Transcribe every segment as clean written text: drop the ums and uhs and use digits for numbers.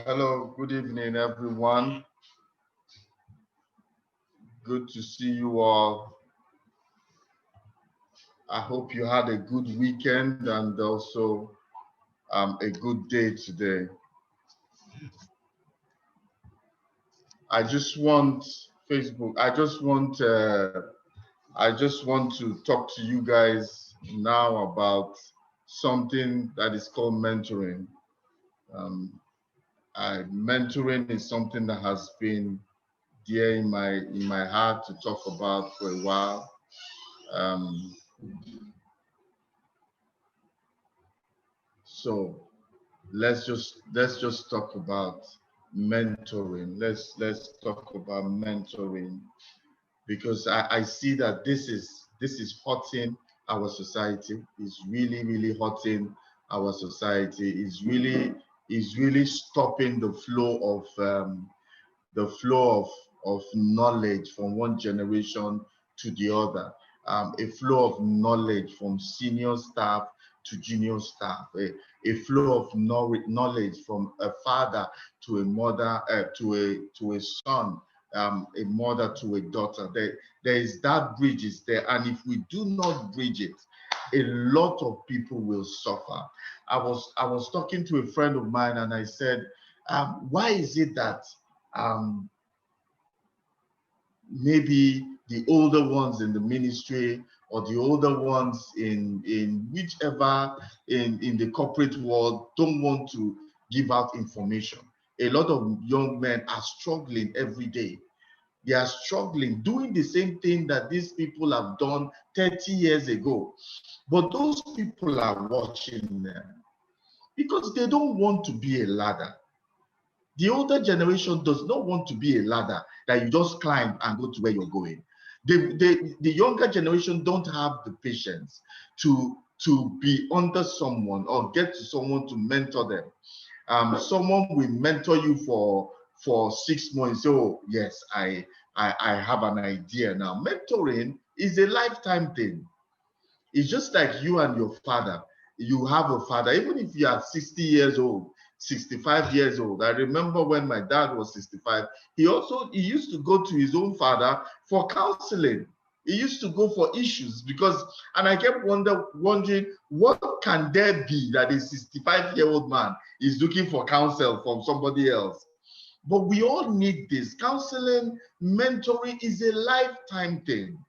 Hello, good evening, everyone. Good to see you all. I hope you had a good weekend and also a good day today. I just want Facebook. I just want to talk to you guys now about something that is called mentoring. Um, Mentoring is something that has been dear in my heart to talk about for a while. Um, so let's just talk about mentoring. Let's talk about mentoring because I see that this is hurting our society. It's really hurting our society. It's really stopping the flow of knowledge from one generation to the other, a flow of knowledge from senior staff to junior staff, a flow of knowledge from a father to a mother, to a son, a mother to a daughter. There is that bridge is there, and if we do not bridge it, a lot of people will suffer. I was talking to a friend of mine, and I said, why is it that um, maybe the older ones in the ministry or the older ones in whichever in the corporate world don't want to give out information? A lot of young men are struggling every day. They are struggling doing the same thing that these people have done 30 years ago, but those people are watching them because they don't want to be a ladder. The older generation does not want to be a ladder that you just climb and go to where you're going. The younger generation don't have the patience to be under someone or get to someone to mentor them. Someone will mentor you for 6 months. So yes, I have an idea now. Mentoring is a lifetime thing. It's just like you and your father. You have a father, even if you are 60 years old, 65 years old. I remember when my dad was 65, he used to go to his own father for counseling. He used to go for issues because, and I kept wondering, what can there be that a 65-year-old man is looking for counsel from somebody else? But we all need this. Counseling, mentoring is a lifetime thing.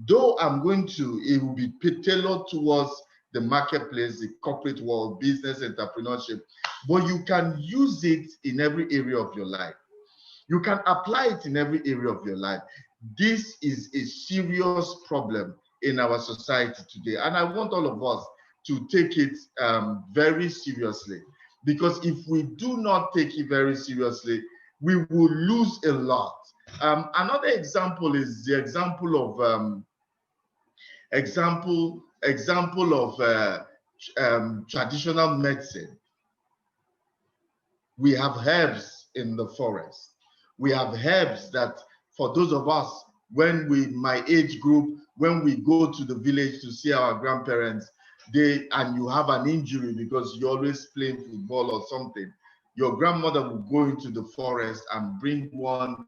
Though it will be tailored towards the marketplace, the corporate world, business, entrepreneurship, but you can use it in every area of your life. You can apply it in every area of your life. This is a serious problem in our society today. And I want all of us to take it very seriously, because if we do not take it very seriously, we will lose a lot. Another example is the example of traditional medicine. We have herbs in the forest. We have herbs that, for those of us, my age group, when we go to the village to see our grandparents, and you have an injury because you're always playing football or something, your grandmother will go into the forest and bring one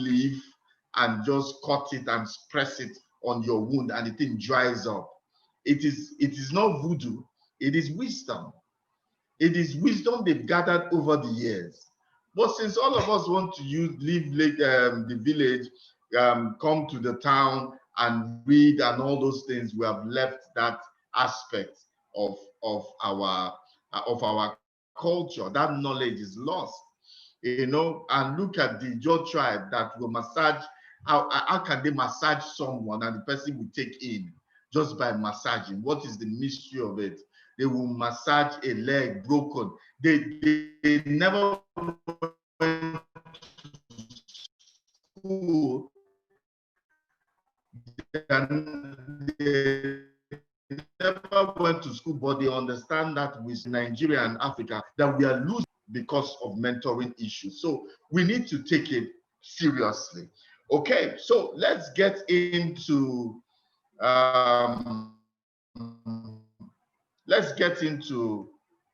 leaf and just cut it and press it on your wound, and the thing dries up. It is not voodoo, it is wisdom. It is wisdom they've gathered over the years. But since all of us want to leave the village, come to the town and read and all those things, we have left that aspect of our culture. That knowledge is lost. And look at the Jaw tribe that will massage. How can they massage someone and the person will take in just by massaging? What is the mystery of it? They will massage a leg broken. They never went to school. They never went to school, but they understand that with Nigeria and Africa, that we are losing because of mentoring issues. So we need to take it seriously. Okay, so let's get into um, let's get into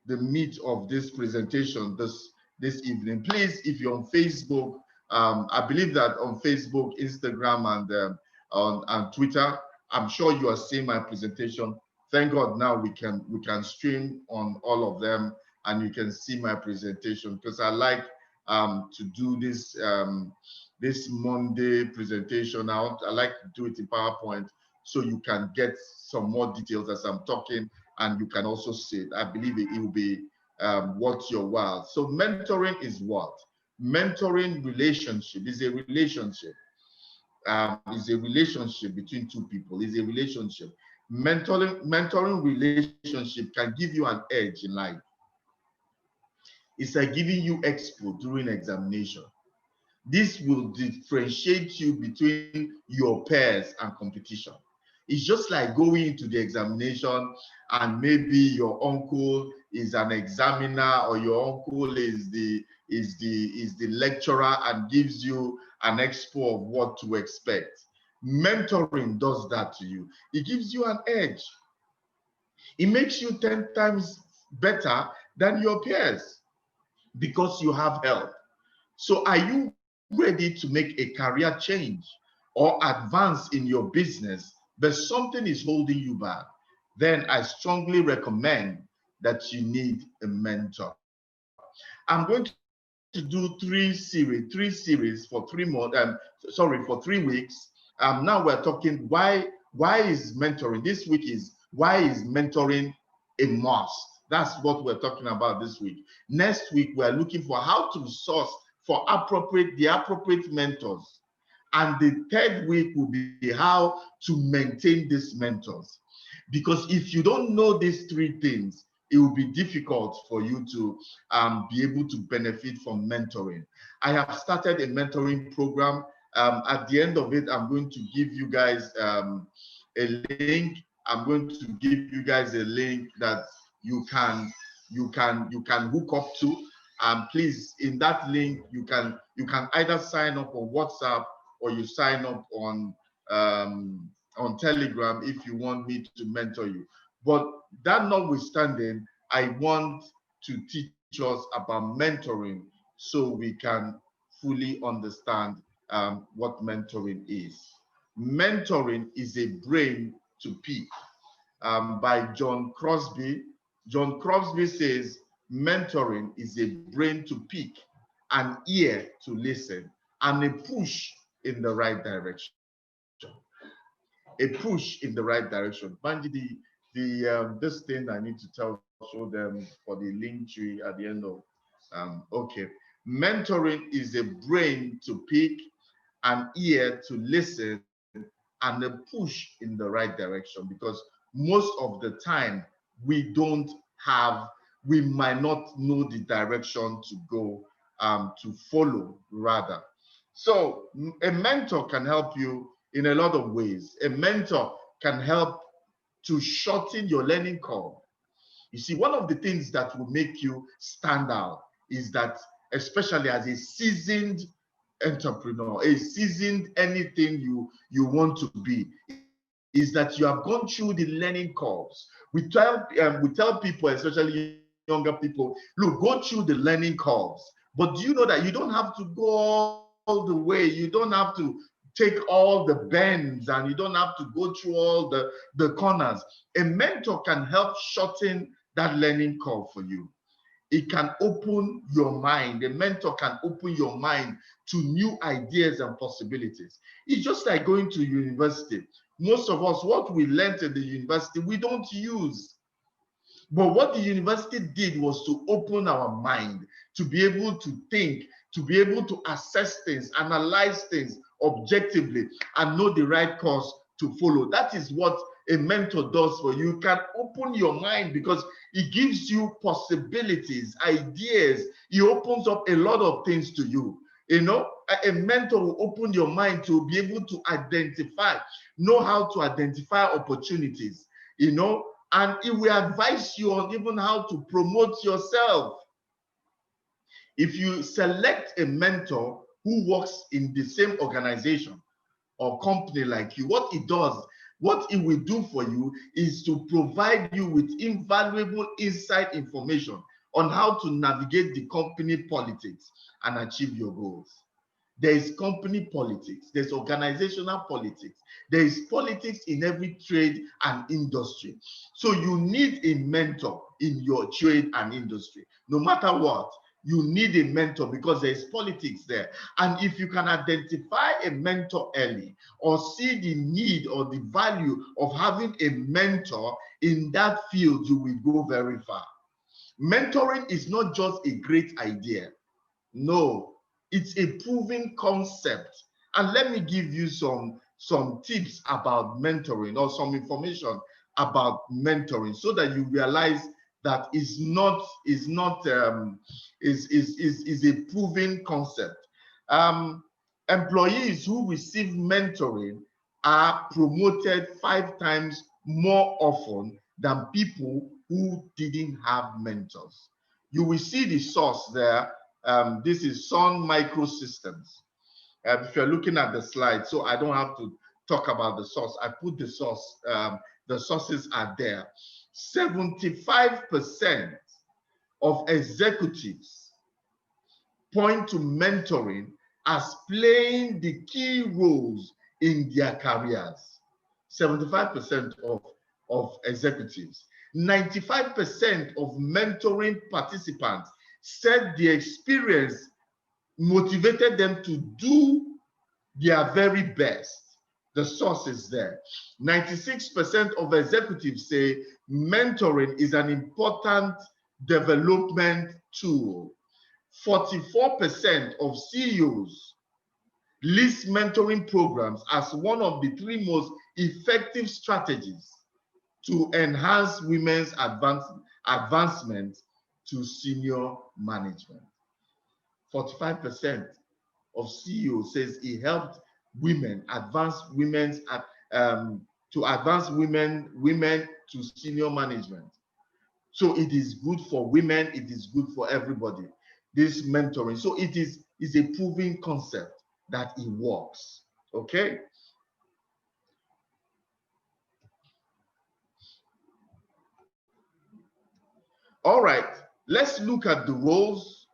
the meat of this presentation this evening. Please, if you're on Facebook, I believe that on Facebook, Instagram, and on Twitter, I'm sure you are seeing my presentation. Thank God now we can stream on all of them, and you can see my presentation, because I like to do this Monday presentation out. I like to do it in PowerPoint so you can get some more details as I'm talking, and you can also see it. I believe it will be worth your while. So mentoring is what? Mentoring relationship is a relationship. Is a relationship between two people. Is a relationship. Mentoring relationship can give you an edge in life. It's like giving you expo during examination. This will differentiate you between your peers and competition. It's just like going into the examination and maybe your uncle is an examiner, or your uncle is the lecturer and gives you an expo of what to expect. Mentoring does that to you. It gives you an edge. It makes you 10 times better than your peers because you have help. So are you ready to make a career change or advance in your business, but something is holding you back? Then I strongly recommend that you need a mentor. I'm going to do three series for 3 months. For 3 weeks. Now we're talking why is mentoring. This week is why is mentoring a must. That's what we're talking about this week. Next week we're looking for how to source for the appropriate mentors. And the third week will be how to maintain these mentors. Because if you don't know these 3 things, it will be difficult for you to be able to benefit from mentoring. I have started a mentoring program. At the end of it, I'm going to give you guys a link. I'm going to give you guys a link that you can hook up to. Please, in that link, you can either sign up on WhatsApp or you sign up on Telegram if you want me to mentor you. But that notwithstanding, I want to teach us about mentoring so we can fully understand what mentoring is. Mentoring is a brain to pick, by John Crosby. John Crosby says, mentoring is a brain to pick, an ear to listen, and a push in the right direction. A push in the right direction. Banji, this thing I need to show them for the link tree at the end of. Okay. Mentoring is a brain to pick, an ear to listen, and a push in the right direction, because most of the time we might not know the direction to go, to follow rather. So a mentor can help you in a lot of ways. A mentor can help to shorten your learning curve. You see, one of the things that will make you stand out is that, especially as a seasoned entrepreneur, a seasoned anything you want to be, is that you have gone through the learning curves. We tell people, especially younger people, look, go through the learning curves. But do you know that you don't have to go all the way? You don't have to take all the bends, and you don't have to go through all the corners. A mentor can help shorten that learning curve for you. It can open your mind. A mentor can open your mind to new ideas and possibilities. It's just like going to university. Most of us, what we learned at the university, we don't use. But what the university did was to open our mind, to be able to think, to be able to assess things, analyze things objectively, and know the right course to follow. That is what a mentor does for you. You can open your mind because it gives you possibilities, ideas. It opens up a lot of things to you. You know, a mentor will open your mind to be able to know how to identify opportunities, you know, and it will advise you on even how to promote yourself. If you select a mentor who works in the same organization or company like you, what it does, What it will do for you is to provide you with invaluable inside information on how to navigate the company politics and achieve your goals. There is company politics, there's organizational politics, there is politics in every trade and industry. So you need a mentor in your trade and industry. No matter what, you need a mentor because there is politics there. And if you can identify a mentor early or see the need or the value of having a mentor in that field, you will go very far. Mentoring is not just a great idea. No, it's a proven concept. And let me give you some tips about mentoring or some information about mentoring so that you realize that is a proven concept. Employees who receive mentoring are promoted 5 times more often than people who didn't have mentors. You will see the source there. This is Sun Microsystems. If you're looking at the slide, so I don't have to talk about the source. I put the source. The sources are there. 75% of executives point to mentoring as playing the key roles in their careers. 75% of executives. 95% of mentoring participants said the experience motivated them to do their very best. The source is there. 96% of executives say mentoring is an important development tool. 44% of CEOs list mentoring programs as one of the 3 most effective strategies to enhance women's advancement to senior management. 45% of CEOs says it helped women advance women to senior management. So it is good for women, it is good for everybody, this mentoring. So it is a proven concept that it works. Okay. All right, let's look at the roles.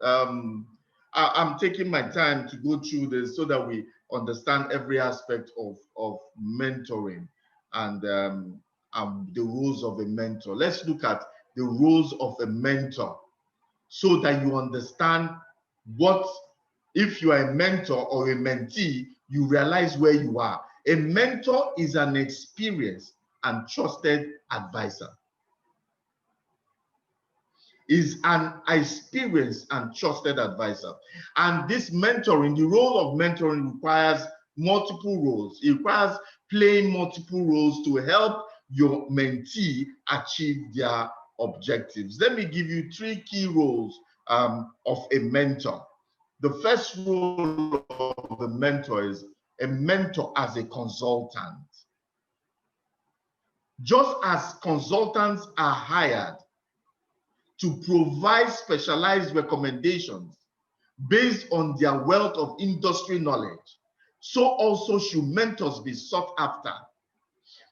I'm taking my time to go through this so that we understand every aspect of mentoring and the roles of a mentor. Let's look at the roles of a mentor so that you understand what, if you are a mentor or a mentee, you realize where you are. A mentor is an experienced and trusted advisor. Is an experienced and trusted advisor. And this mentoring, the role of mentoring requires multiple roles. It requires playing multiple roles to help your mentee achieve their objectives. Let me give you 3 key roles of a mentor. The first role of a mentor is a mentor as a consultant. Just as consultants are hired to provide specialized recommendations based on their wealth of industry knowledge, so also should mentors be sought after.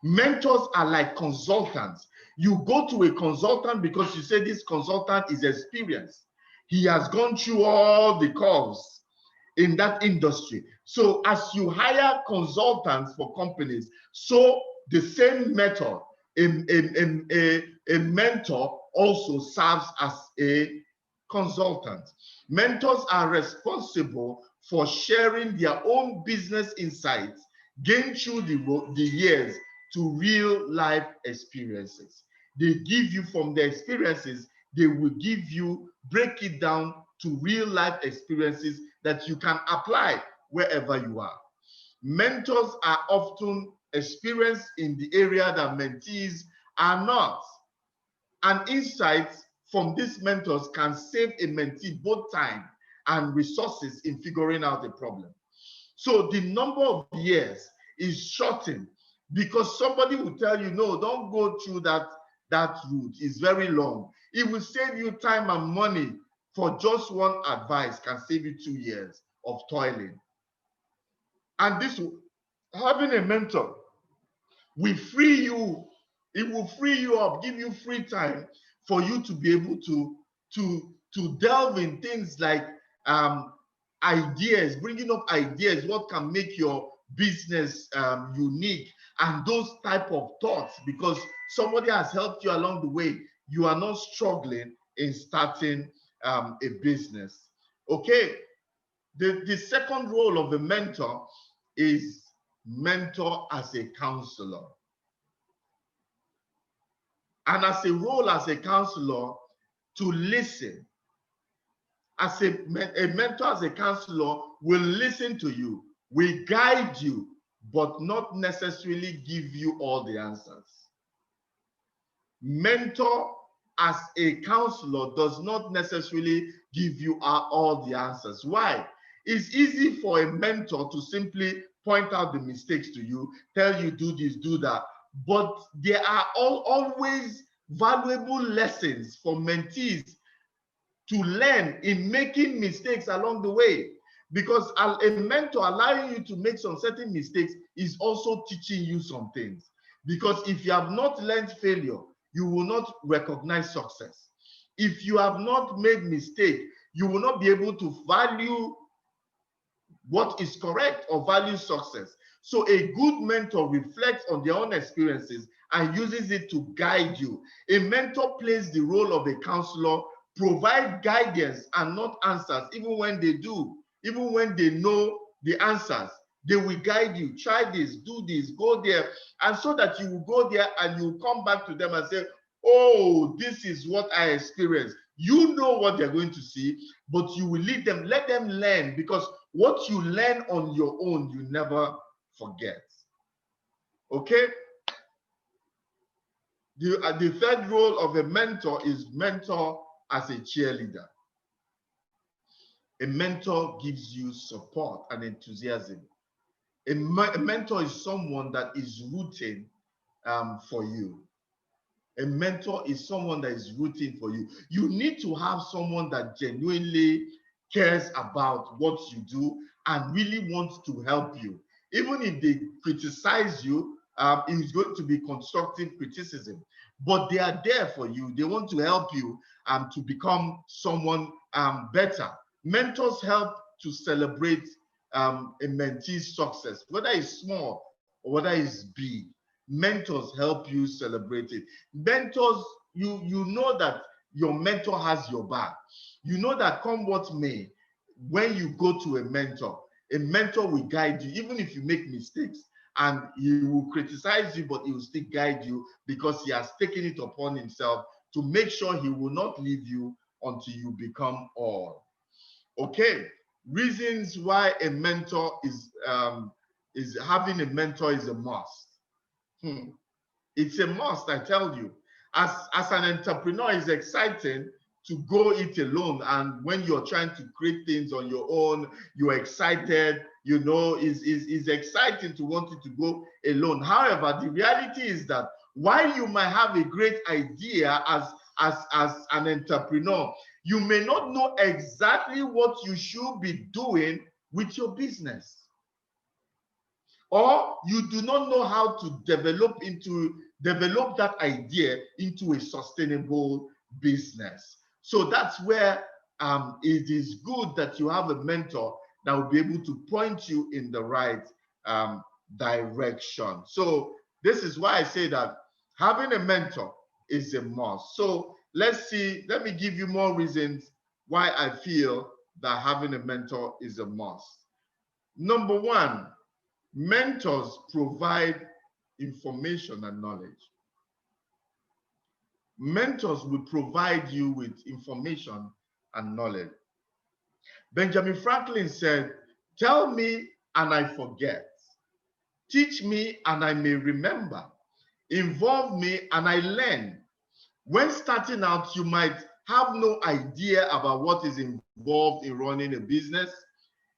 Mentors are like consultants. You go to a consultant because you say this consultant is experienced. He has gone through all the curves in that industry. So as you hire consultants for companies, so the same method, a mentor also serves as a consultant. Mentors are responsible for sharing their own business insights gained through the years to real life experiences. They give you from their experiences, they will give you, break it down to real life experiences that you can apply wherever you are. Mentors are often experienced in the area that mentees are not. And insights from these mentors can save a mentee both time and resources in figuring out a problem. So the number of years is shortened because somebody will tell you, no, don't go through that route. It's very long. It will save you time and money. For just one advice can save you 2 years of toiling. And this, having a mentor will free you. It will free you up, give you free time for you to be able to delve in things like ideas, bringing up ideas, what can make your business unique, and those type of thoughts, because somebody has helped you along the way. You are not struggling in starting a business. Okay, the second role of a mentor is mentor as a counselor. And as a role as a counselor, to listen. As a mentor, as a counselor, will listen to you, will guide you, but not necessarily give you all the answers. Mentor as a counselor does not necessarily give you all the answers. Why? It's easy for a mentor to simply point out the mistakes to you, tell you do this, do that, but there are always valuable lessons for mentees to learn in making mistakes along the way. Because a mentor allowing you to make some certain mistakes is also teaching you some things. Because if you have not learned failure, you will not recognize success. If you have not made mistake, you will not be able to value what is correct or value success. So a good mentor reflects on their own experiences and uses it to guide you. A mentor plays the role of a counselor, provide guidance and not answers. Even when they do, even when they know the answers, they will guide you. Try this, do this, go there. And so that you will go there and you will come back to them and say, oh, this is what I experienced. You know what they're going to see, but you will lead them, let them learn, because what you learn on your own, you never forget. Okay? The third role of a mentor is mentor as a cheerleader. A mentor gives you support and enthusiasm. A mentor is someone that is rooting for you. A mentor is someone that is rooting for you. You need to have someone that genuinely cares about what you do and really wants to help you. Even if they criticize you, it's going to be constructive criticism, but they are there for you. They want to help you to become someone better. Mentors help to celebrate a mentee's success, whether it's small or whether it's big. Mentors help you celebrate it. Mentors, you know that your mentor has your back. You know that come what may, when you go to a mentor will guide you, even if you make mistakes, and he will criticize you, but he will still guide you because he has taken it upon himself to make sure he will not leave you until you become all. Okay, reasons why a mentor is having a mentor is a must. It's a must, I tell you. As an entrepreneur, it's exciting to go it alone. And when you're trying to create things on your own, you're excited, you know, it's exciting to want it to go alone. However, the reality is that while you might have a great idea as an entrepreneur, you may not know exactly what you should be doing with your business. Or you do not know how to develop that idea into a sustainable business. So that's where it is good that you have a mentor that will be able to point you in the right direction. So this is why I say that having a mentor is a must. So let me give you more reasons why I feel that having a mentor is a must. Number one, mentors provide information and knowledge. Mentors will provide you with information and knowledge. Benjamin Franklin said, "Tell me and I forget. Teach me and I may remember. Involve me and I learn." When starting out, you might have no idea about what is involved in running a business,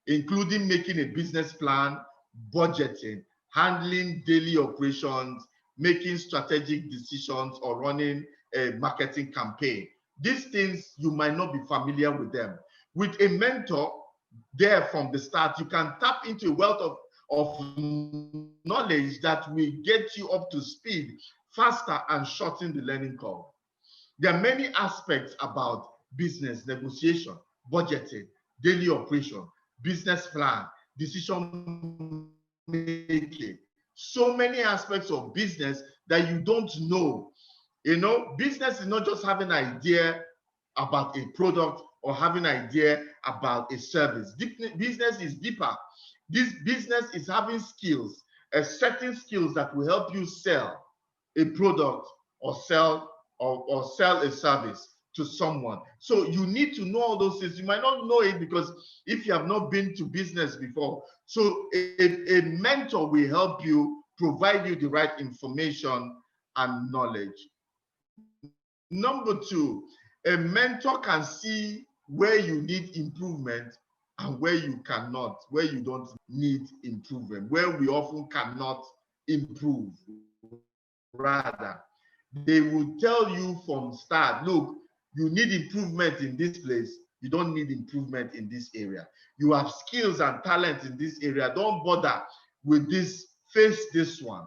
including making a business plan, budgeting, handling daily operations, making strategic decisions, or running a marketing campaign. These things, you might not be familiar with them. With a mentor there from the start, you can tap into a wealth of knowledge that will get you up to speed faster and shorten the learning curve. There are many aspects about business negotiation, budgeting, daily operation, business plan, decision making. So many aspects of business that you don't know. You know, business is not just having an idea about a product or having an idea about a service. Business is deeper. This business is having skills, certain skills that will help you sell a product or sell a service to someone. So you need to know all those things. You might not know it because if you have not been to business before. So a mentor will help you, provide you the right information and knowledge. Number two, a mentor can see where you need improvement and where you cannot, where you don't need improvement, where we often cannot improve. Rather, they will tell you from start, look, you need improvement in this place. You don't need improvement in this area. You have skills and talent in this area. Don't bother with this, face this one.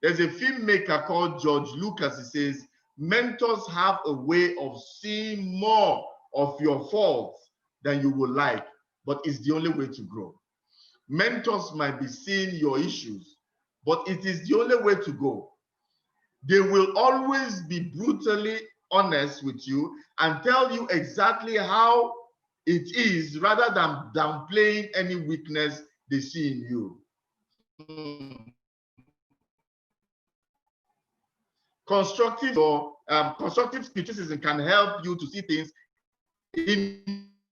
There's a filmmaker called George Lucas. He says, mentors have a way of seeing more of your faults than you would like, but it's the only way to grow. Mentors might be seeing your issues, but it is the only way to go. They will always be brutally honest with you and tell you exactly how it is rather than downplaying any weakness they see in you. Constructive criticism can help you to see things in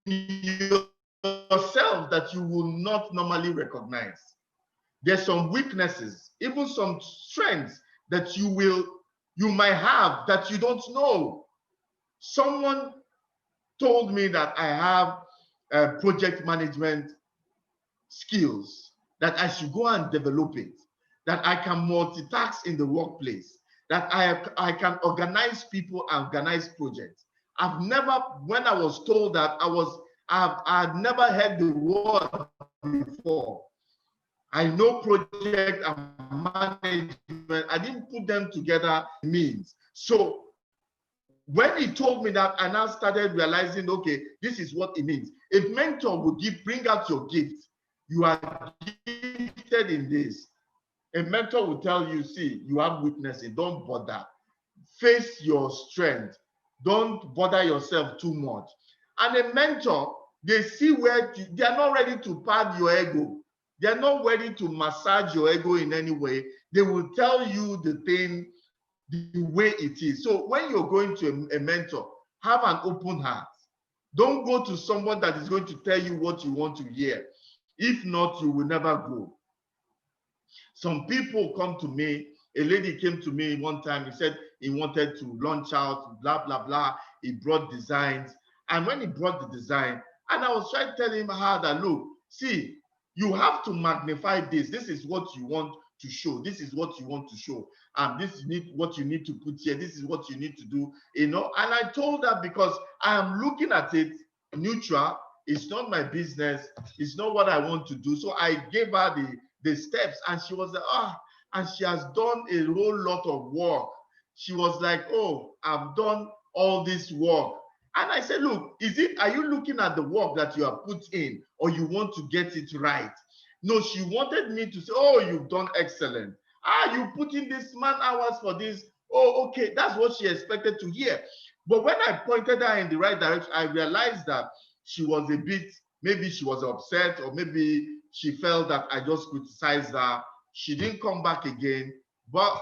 yourself that you will not normally recognize. There's some weaknesses, even some strengths that you might have that you don't know. Someone told me that I have project management skills, that I should go and develop it, that I can multitask in the workplace, that I can organize people and organize projects. I've never, when I was told that, I had never heard the word before. I know project and management. I didn't put them together means. So when he told me that, I now started realizing, okay, this is what it means. A mentor will bring out your gift. You are gifted in this. A mentor will tell you, see, you have weaknesses. Don't bother. Face your strength. Don't bother yourself too much. And a mentor, they see where they are not ready to pad your ego. They are not ready to massage your ego in any way. They will tell you the thing the way it is. So when you're going to a mentor, have an open heart. Don't go to someone that is going to tell you what you want to hear. If not, you will never grow. Some people come to me. A lady came to me one time. He said he wanted to launch out, blah, blah, blah. He brought designs. And when he brought the design, and I was trying to tell him how that, look, see, you have to magnify this. This is what you want to show. This is what you want to show. This is what you need to put here. This is what you need to do. You know, and I told her because I am looking at it neutral. It's not my business. It's not what I want to do. So I gave her the steps, and she was like, and she has done a whole lot of work. She was like, oh, I've done all this work. And I said, look, are you looking at the work that you have put in, or you want to get it right? No, she wanted me to say, oh, you've done excellent. You put in this man hours for this. Oh, okay, that's what she expected to hear. But when I pointed her in the right direction, I realized that she was a bit, maybe she was upset, or maybe she felt that I just criticized her. She didn't come back again, but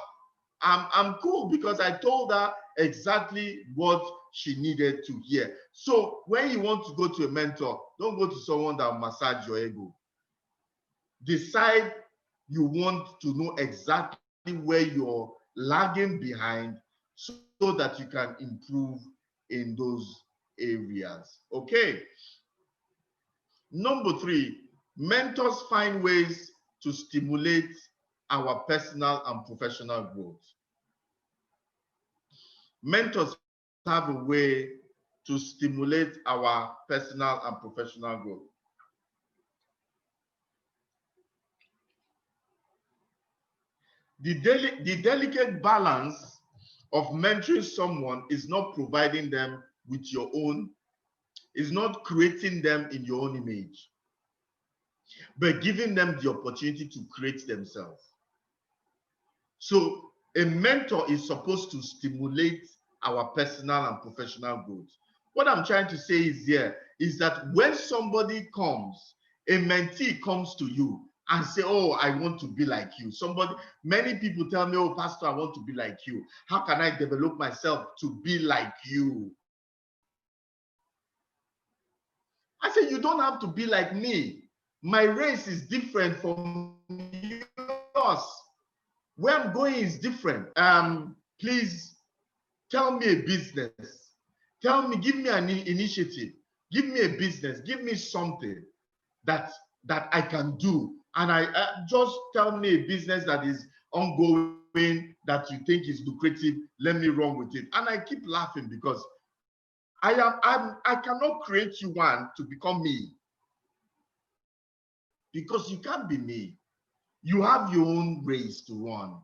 I'm cool because I told her exactly what she needed to hear. So when you want to go to a mentor, don't go to someone that will massage your ego. Decide you want to know exactly where you're lagging behind so that you can improve in those areas. Okay. Number 3, mentors find ways to stimulate our personal and professional growth. Mentors have a way to stimulate our personal and professional growth. The delicate balance of mentoring someone is not providing them with your own, is not creating them in your own image, but giving them the opportunity to create themselves. So a mentor is supposed to stimulate our personal and professional growth. What I'm trying to say is here is that when somebody comes, a mentee comes to you and say, oh, I want to be like you. Many people tell me, oh, Pastor, I want to be like you. How can I develop myself to be like you? I say, you don't have to be like me. My race is different from yours. Where I'm going is different. Please tell me a business. Give me an initiative. Give me a business. Give me something that I can do. And just tell me a business that is ongoing, that you think is lucrative. Let me run with it. And I keep laughing because I cannot create you one to become me, because you can't be me. You have your own race to run.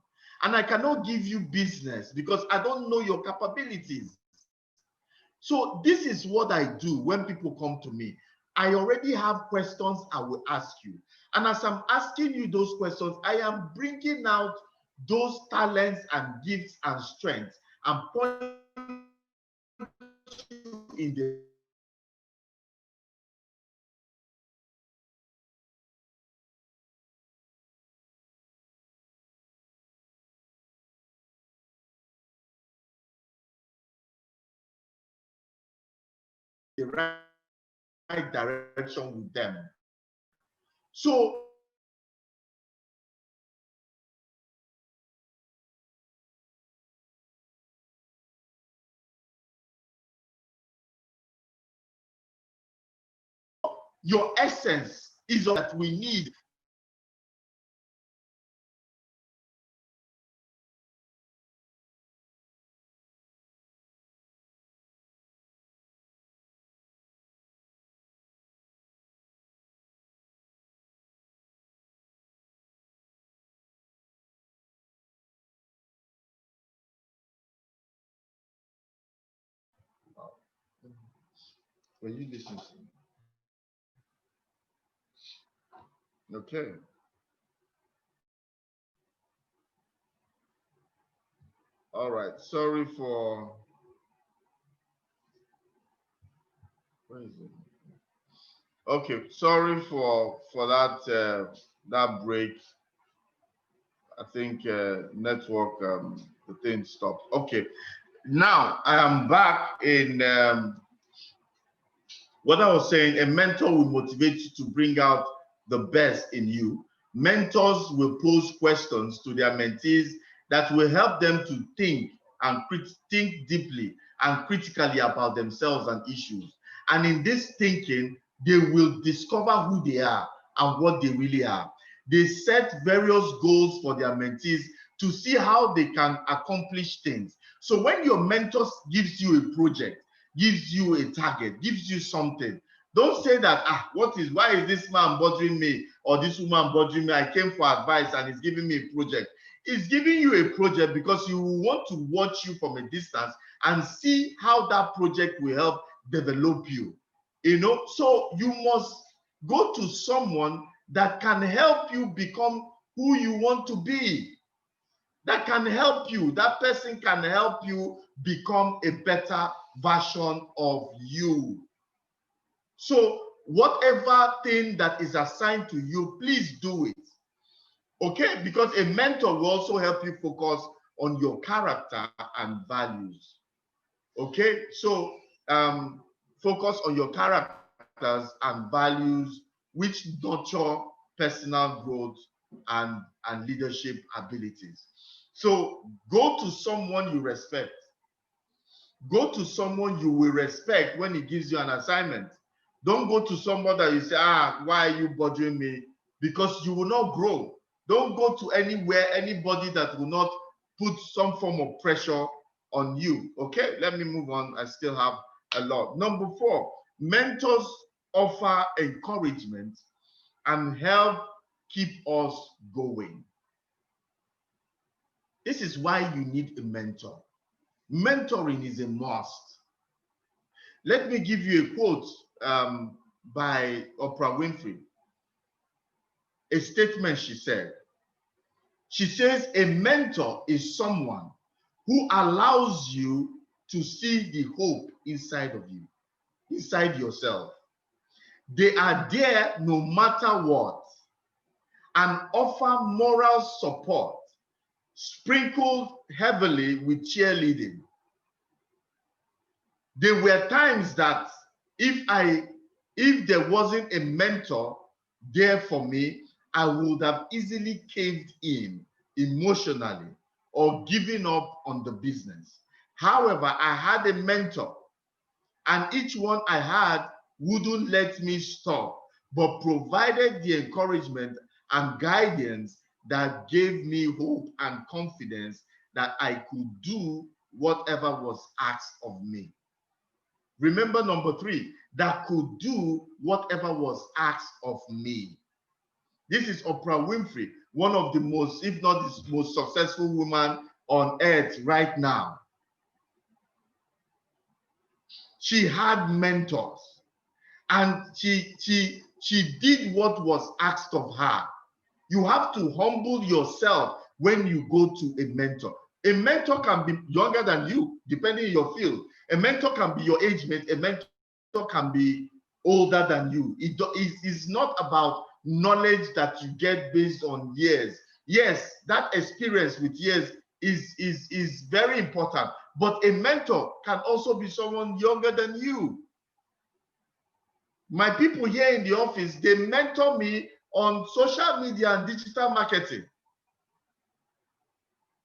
And I cannot give you business because I don't know your capabilities. So this is what I do when people come to me. I already have questions I will ask you. And as I'm asking you those questions, I am bringing out those talents and gifts and strengths and pointing you in the right direction with them. So your essence is all that we need. When you listen to me. Okay. All right. Sorry for, where is it? Okay. Sorry for that break. I think network the thing stopped. Okay. Now I am back in what I was saying. A mentor will motivate you to bring out the best in you. Mentors will pose questions to their mentees that will help them to think and think deeply and critically about themselves and issues. And in this thinking, they will discover who they are and what they really are. They set various goals for their mentees to see how they can accomplish things. So when your mentor gives you a project, gives you a target, gives you something, don't say that, why is this man bothering me or this woman bothering me? I came for advice and he's giving me a project. It's giving you a project because you want to watch you from a distance and see how that project will help develop you. So you must go to someone that can help you become who you want to be. That can help you. That person can help you become a better version of you. So whatever thing that is assigned to you, please do it. Okay? Because a mentor will also help you focus on your character and values. Okay? So focus on your characters and values which nurture personal growth and leadership abilities. So go to someone you respect. Go to someone you will respect when he gives you an assignment. Don't go to someone that you say, why are you bothering me? Because you will not grow. Don't go to anybody that will not put some form of pressure on you. Okay, let me move on. I still have a lot. Number 4, mentors offer encouragement and help keep us going. This is why you need a mentor. Mentoring is a must. Let me give you a quote by Oprah Winfrey, a statement she said. She says, a mentor is someone who allows you to see the hope inside of you, inside yourself. They are there no matter what and offer moral support, sprinkled heavily with cheerleading. There were times that if there wasn't a mentor there for me, I would have easily caved in emotionally or given up on the business. However, I had a mentor, and each one I had wouldn't let me stop, but provided the encouragement and guidance that gave me hope and confidence that I could do whatever was asked of me. Remember number 3, that could do whatever was asked of me. This is Oprah Winfrey, one of the most, if not the most successful woman on earth right now. She had mentors, and she did what was asked of her. You have to humble yourself when you go to a mentor. A mentor can be younger than you, depending on your field. A mentor can be your age mate. A mentor can be older than you. It is not about knowledge that you get based on years. Yes, that experience with years is very important. But a mentor can also be someone younger than you. My people here in the office, they mentor me on social media and digital marketing.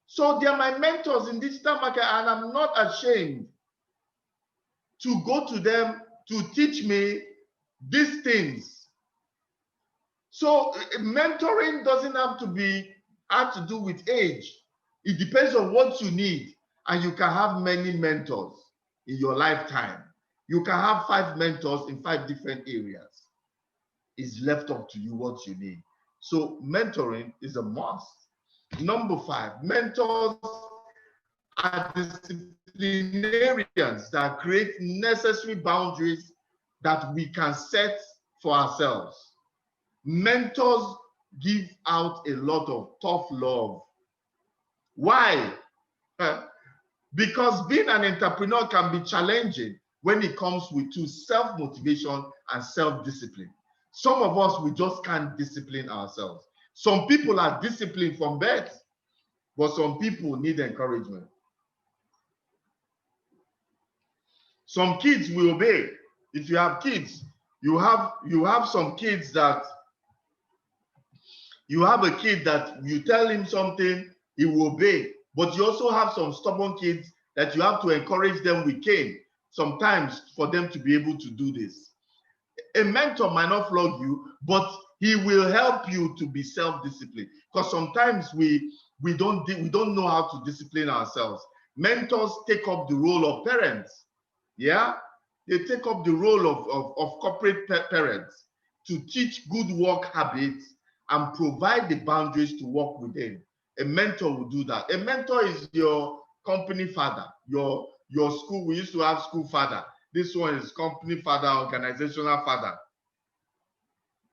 So they are my mentors in digital marketing, and I'm not ashamed to go to them to teach me these things. So mentoring doesn't have to do with age. It depends on what you need, and you can have many mentors in your lifetime. You can have 5 mentors in 5 different areas. It's left up to you what you need. So mentoring is a must. Number 5, mentors are disciplinarians that create necessary boundaries that we can set for ourselves. Mentors give out a lot of tough love. Why? Because being an entrepreneur can be challenging when it comes to self-motivation and self-discipline. Some of us, we just can't discipline ourselves. Some people are disciplined from birth, but some people need encouragement. Some kids will obey. If you have kids, you have some kids that you have a kid that you tell him something, he will obey. But you also have some stubborn kids that you have to encourage them with cane sometimes for them to be able to do this. A mentor might not flog you, but he will help you to be self-disciplined, because sometimes we don't know how to discipline ourselves. Mentors take up the role of parents. Yeah, they take up the role of corporate parents to teach good work habits and provide the boundaries to work within. A mentor will do that. A mentor is your company father, your school. We used to have school father. This one is company father, organizational father.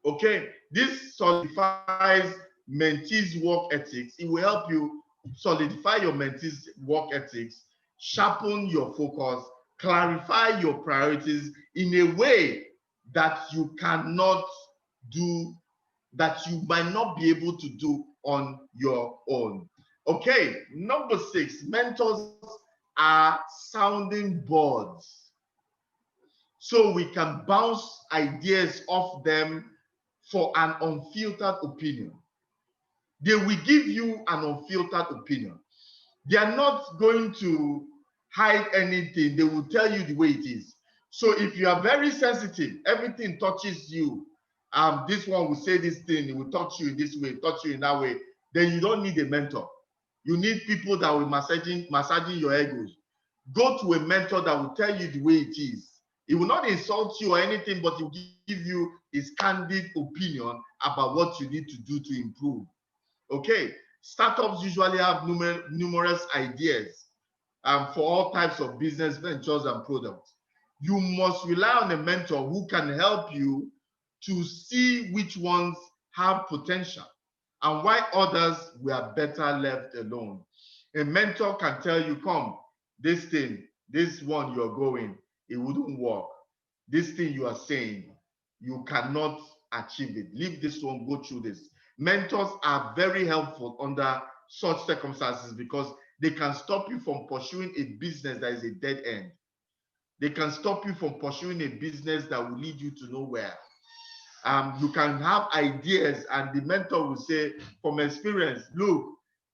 Okay, this solidifies mentees' work ethics. It will help you solidify your mentees' work ethics, sharpen your focus, clarify your priorities in a way that you cannot do, that you might not be able to do on your own. Okay, number 6, mentors are sounding boards. So we can bounce ideas off them for an unfiltered opinion. They will give you an unfiltered opinion. They are not going to hide anything. They will tell you the way it is. So if you are very sensitive, everything touches you. This one will say this thing, it will touch you in this way, touch you in that way. Then you don't need a mentor. You need people that will massaging your egos. Go to a mentor that will tell you the way it is. He will not insult you or anything, but he will give you his candid opinion about what you need to do to improve. Okay. Startups usually have numerous ideas for all types of business ventures and products. You must rely on a mentor who can help you to see which ones have potential and why others were better left alone. A mentor can tell you, come, this thing, this one you're going, it wouldn't work. This thing you are saying, you cannot achieve it. Leave this one, go through this. Mentors are very helpful under such circumstances because they can stop you from pursuing a business that is a dead end. They can stop you from pursuing a business that will lead you to nowhere. You can have ideas and the mentor will say from experience, look,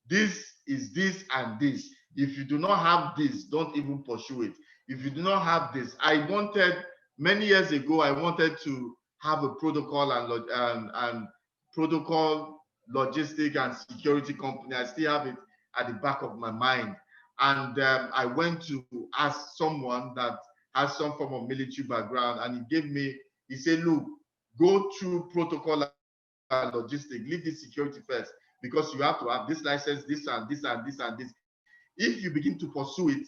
this is this and this. If you do not have this, don't even pursue it. If you do not have this, many years ago, I wanted to have a protocol and protocol logistic and security company. I still have it at the back of my mind. And I went to ask someone that has some form of military background, and he said, look, go through protocol and logistic, leave the security first, because you have to have this license, this and this and this and this. If you begin to pursue it,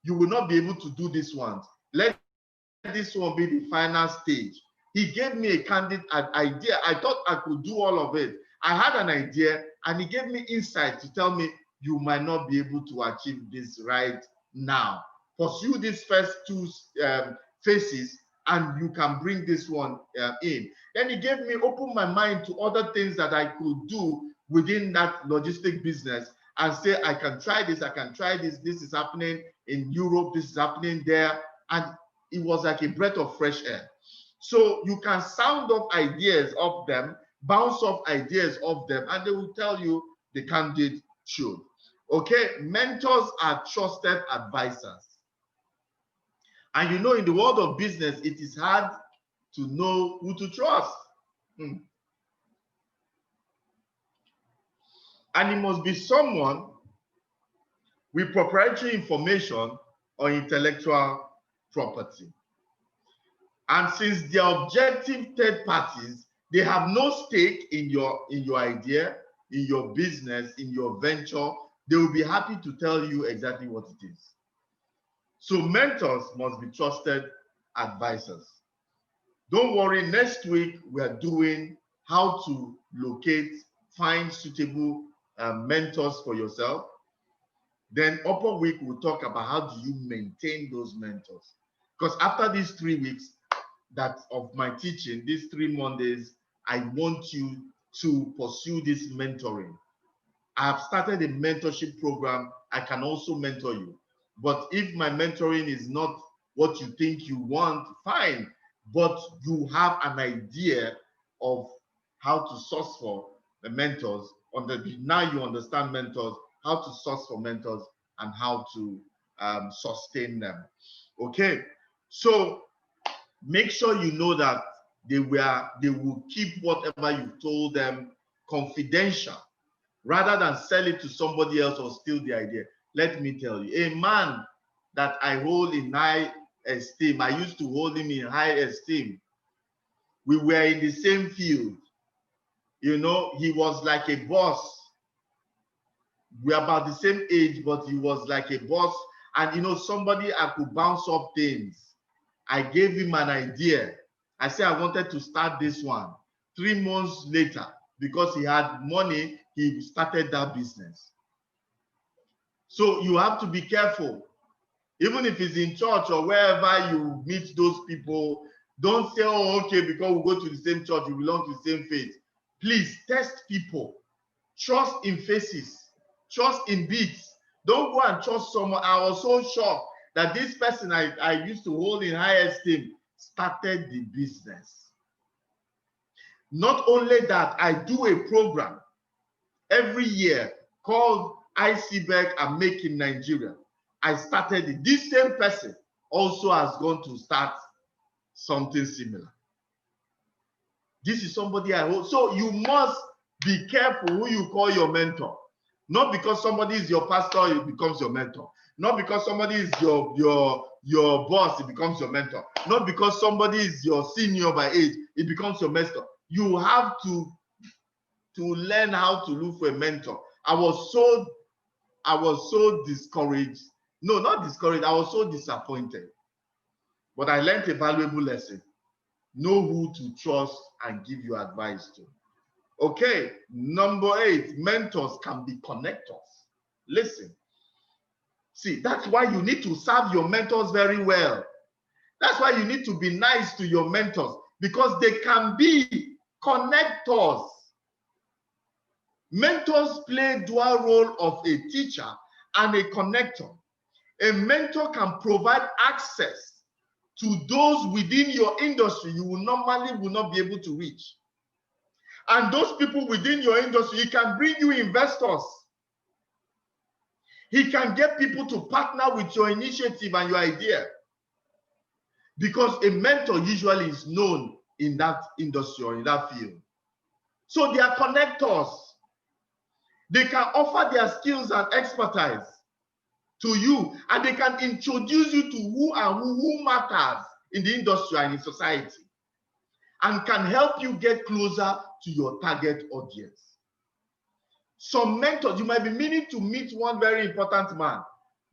you will not be able to do this one. Let this one be the final stage. He gave me a candid idea. I thought I could do all of it. I had an idea, and he gave me insight to tell me you might not be able to achieve this right now. Pursue these first two phases, and you can bring this one in. Then he gave me, opened my mind to other things that I could do within that logistic business and say, I can try this, this is happening in Europe, this is happening there. And it was like a breath of fresh air. So you can sound off ideas of them, bounce off ideas of them, and they will tell you the candid truth. Okay, mentors are trusted advisors. And you know, in the world of business, it is hard to know who to trust. And it must be someone with proprietary information or intellectual property. And since they are objective third parties, they have no stake in your idea, in your business, in your venture. They will be happy to tell you exactly what it is. So mentors must be trusted advisors. Don't worry, next week we are doing how to find suitable mentors for yourself. Then upper week we'll talk about how do you maintain those mentors. Because after these 3 weeks of my teaching, these 3 Mondays, I want you to pursue this mentoring. I have started a mentorship program. I can also mentor you. But if my mentoring is not what you think you want, fine. But you have an idea of how to source for the mentors. Now you understand mentors, how to source for mentors, and how to sustain them. Okay, so make sure you know that they will keep whatever you told them confidential, rather than sell it to somebody else or steal the idea. Let me tell you, a man that I hold in high esteem, I used to hold him in high esteem. We were in the same field. You know, he was like a boss. We're about the same age, but he was like a boss. And you know, somebody I could bounce off things. I gave him an idea. I said I wanted to start this one. 3 months later, because he had money, he started that business. So you have to be careful. Even if it's in church or wherever you meet those people, don't say, oh, okay, because we go to the same church, we belong to the same faith. Please test people. Trust in faces. Trust in beats. Don't go and trust someone. I was so shocked that this person I used to hold in high esteem started the business. Not only that, I do a program every year called ICBEC and Make in Nigeria. I started it. This same person also has gone to start something similar. This is somebody I hold. So you must be careful who you call your mentor. Not because somebody is your pastor, it becomes your mentor. Not because somebody is your boss, it becomes your mentor. Not because somebody is your senior by age, it becomes your mentor. You have to learn how to look for a mentor. I was so discouraged. No, not discouraged. I was so disappointed. But I learned a valuable lesson. Know who to trust and give your advice to. Okay, number 8, mentors can be connectors. Listen, see, that's why you need to serve your mentors very well. That's why you need to be nice to your mentors, because they can be connectors. Mentors play a dual role of a teacher and a connector. A mentor can provide access to those within your industry you will normally not be able to reach. And those people within your industry, he can bring you investors. He can get people to partner with your initiative and your idea. Because a mentor usually is known in that industry or in that field. So they are connectors. They can offer their skills and expertise to you, and they can introduce you to who matters in the industry and in society, and can help you get closer to your target audience. Some mentors, you might be meaning to meet one very important man,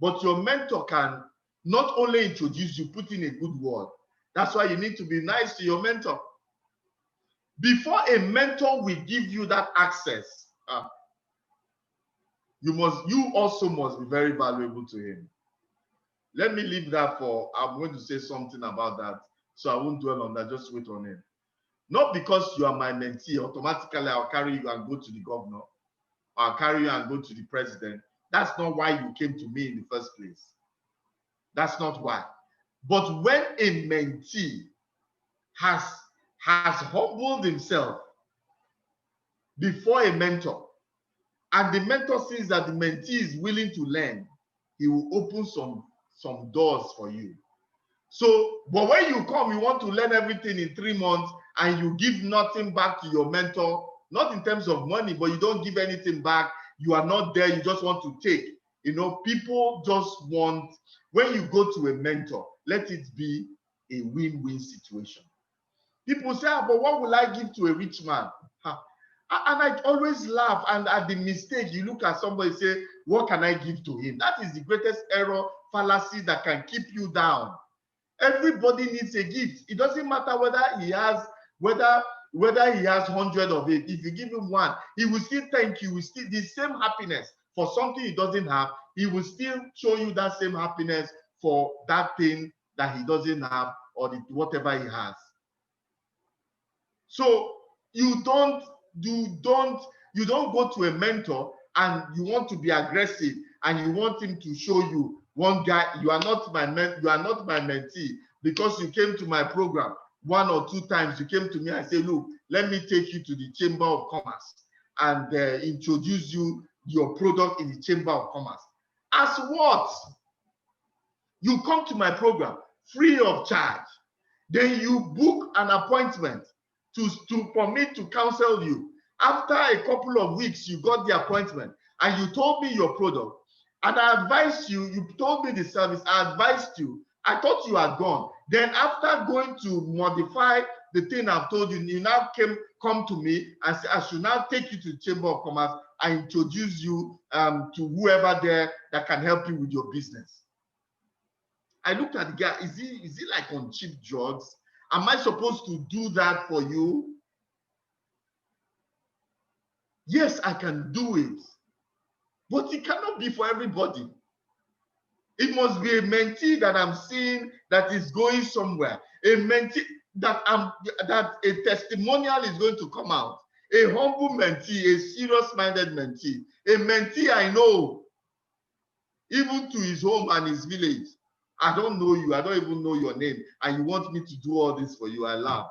but your mentor can not only introduce you, put in a good word. That's why you need to be nice to your mentor. Before a mentor will give you that access, you also must be very valuable to him. Let me leave that for, I'm going to say something about that, so I won't dwell on that, just wait on it. Not because you are my mentee, automatically I'll carry you and go to the governor, I'll carry you and go to the president. That's not why you came to me in the first place. That's not why. But when a mentee has humbled himself before a mentor, and the mentor sees that the mentee is willing to learn, he will open some doors for you. So, but when you come, you want to learn everything in 3 months, and you give nothing back to your mentor, not in terms of money, but you don't give anything back, you are not there, you just want to take. You know, people just want, when you go to a mentor, let it be a win-win situation. People say, but what will I give to a rich man? And I always laugh, and at the mistake, you look at somebody and say, what can I give to him? That is the greatest error, fallacy that can keep you down. Everybody needs a gift. It doesn't matter whether he has 100 of it. If you give him one, he will still thank you. Will still the same happiness for something he doesn't have. He will still show you that same happiness for that thing that he doesn't have, or whatever he has. So you don't go to a mentor and you want to be aggressive and you want him to show you, one guy, you are not my mentee, because you came to my program 1 or 2 times. You came to me and say, look, let me take you to the Chamber of Commerce and introduce your product in the Chamber of Commerce. As what? You come to my program free of charge. Then you book an appointment for me to counsel you. After a couple of weeks, you got the appointment and you told me your product, and I advised you, you told me the service, I advised you, I thought you had gone. Then after going to modify the thing I've told you, you now come to me and say, I should now take you to the Chamber of Commerce and introduce you to whoever there that can help you with your business. I looked at the guy, is he like on cheap drugs? Am I supposed to do that for you? Yes, I can do it, but it cannot be for everybody. It must be a mentee that I'm seeing that is going somewhere, a mentee that a testimonial is going to come out, a humble mentee, a serious-minded mentee, a mentee I know, even to his home and his village. I don't know you, I don't even know your name, and you want me to do all this for you. I laugh.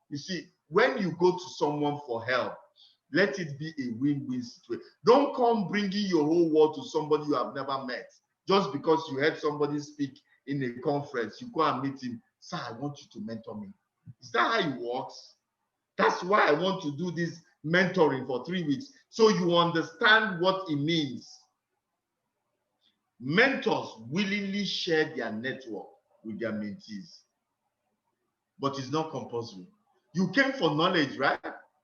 You see, when you go to someone for help, let it be a win-win situation. Don't come bringing your whole world to somebody you have never met. Just because you heard somebody speak in a conference, you go and meet him. Sir, I want you to mentor me. Is that how it works? That's why I want to do this mentoring for 3 weeks, so you understand what it means. Mentors willingly share their network with their mentees, but it's not compulsory. You came for knowledge, right?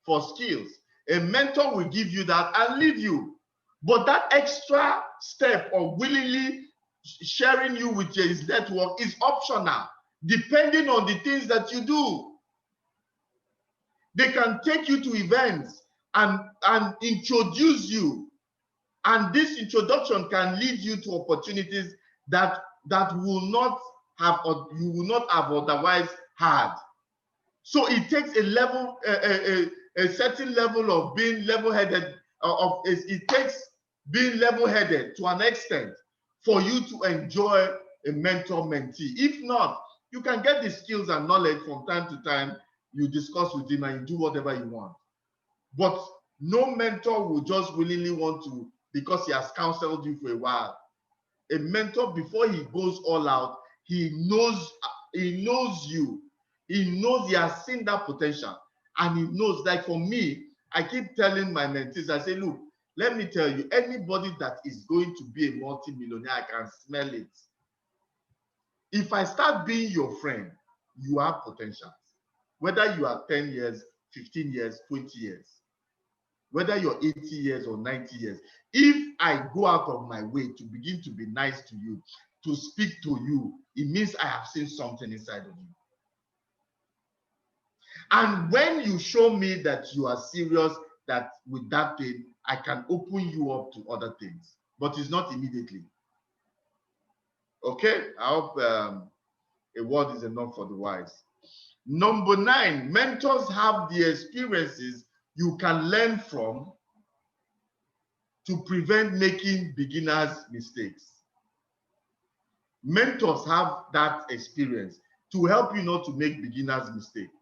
For skills. A mentor will give you that and leave you. But that extra step of willingly sharing you with his network is optional, depending on the things that you do. They can take you to events and introduce you. And this introduction can lead you to opportunities that will not have, or you will not have otherwise had. So it takes a certain level of being level-headed. It takes being level-headed to an extent for you to enjoy a mentor-mentee. If not, you can get the skills and knowledge from time to time. You discuss with him and you do whatever you want. But no mentor will just willingly want to, because he has counseled you for a while. A mentor, before he goes all out, he knows you. He knows, he has seen that potential. And he knows, like for me, I keep telling my mentees, I say, look, let me tell you, anybody that is going to be a multi-millionaire, I can smell it. If I start being your friend, you have potential. Whether you are 10 years, 15 years, 20 years, whether you're 80 years or 90 years, if I go out of my way to begin to be nice to you, to speak to you, it means I have seen something inside of you. And when you show me that you are serious, that with that thing, I can open you up to other things, but it's not immediately. Okay, I hope a word is enough for the wise. Number 9, mentors have the experiences you can learn from to prevent making beginners' mistakes. Mentors have that experience to help you not to make beginners' mistakes.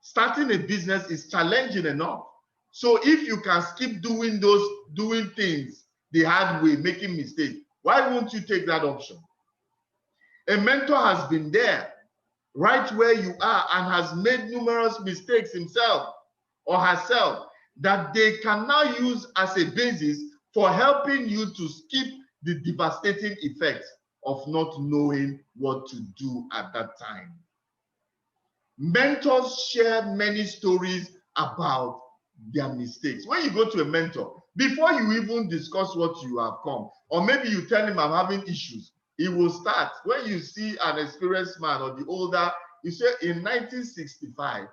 Starting a business is challenging enough. So if you can skip doing things the hard way, making mistakes, why won't you take that option? A mentor has been there, right where you are, and has made numerous mistakes himself or herself that they can now use as a basis for helping you to skip the devastating effects of not knowing what to do at that time. Mentors share many stories about their mistakes. When you go to a mentor, before you even discuss what you have come, or maybe you tell him I'm having issues, he will start. When you see an experienced man or the older, you say, in 1965,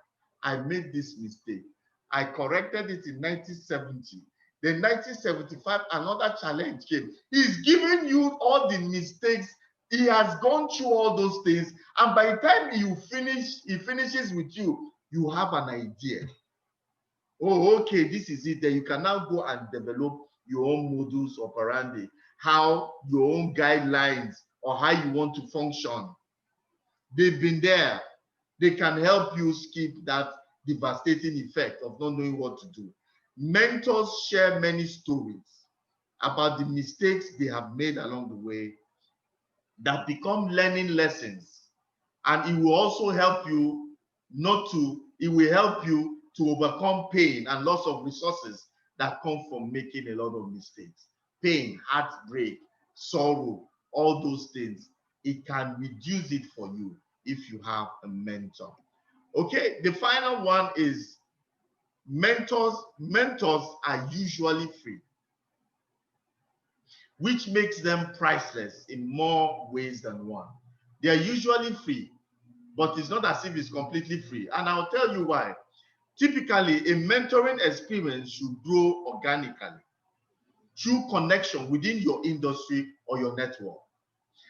I made this mistake. I corrected it in 1970. Then 1975, another challenge came. He's giving you all the mistakes. He has gone through all those things. And by the time he finishes with you, you have an idea. Oh, okay, this is it. Then you can now go and develop your own modus operandi, how your own guidelines or how you want to function. They've been there. They can help you skip that devastating effect of not knowing what to do. Mentors share many stories about the mistakes they have made along the way that become learning lessons. And it will also help you it will help you to overcome pain and loss of resources that come from making a lot of mistakes. Pain, heartbreak, sorrow, all those things. It can reduce it for you if you have a mentor. Okay, the final one is mentors are usually free, which makes them priceless in more ways than one. They are usually free, but it's not as if it's completely free. And I'll tell you why. Typically, a mentoring experience should grow organically through connection within your industry or your network.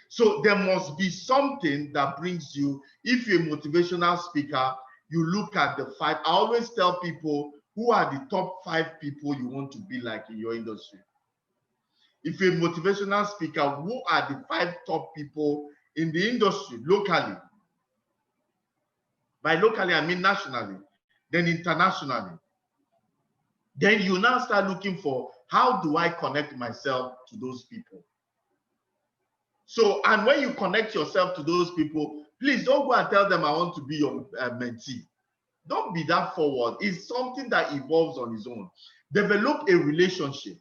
So there must be something that brings you. If you're a motivational speaker, you look at the 5. I always tell people, who are the top 5 people you want to be like in your industry? If you're a motivational speaker, who are the 5 top people in the industry locally? By locally, I mean nationally, then internationally. Then you now start looking for, how do I connect myself to those people? So, and when you connect yourself to those people, please don't go and tell them I want to be your mentee. Don't be that forward. It's something that evolves on its own. Develop a relationship.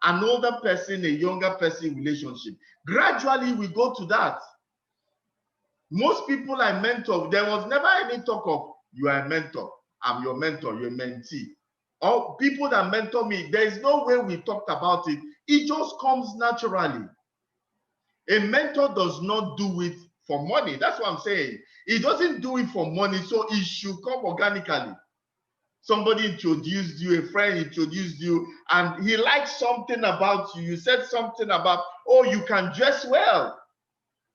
An older person, a younger person relationship. Gradually, we go to that. Most people I mentor, there was never any talk of, you are a mentor, I'm your mentor, you're a mentee. or people that mentor me, there is no way we talked about it. It just comes naturally. A mentor does not do it for money. That's what I'm saying. He doesn't do it for money, so it should come organically. Somebody introduced you, a friend introduced you, and he liked something about you. You said something about, oh, you can dress well.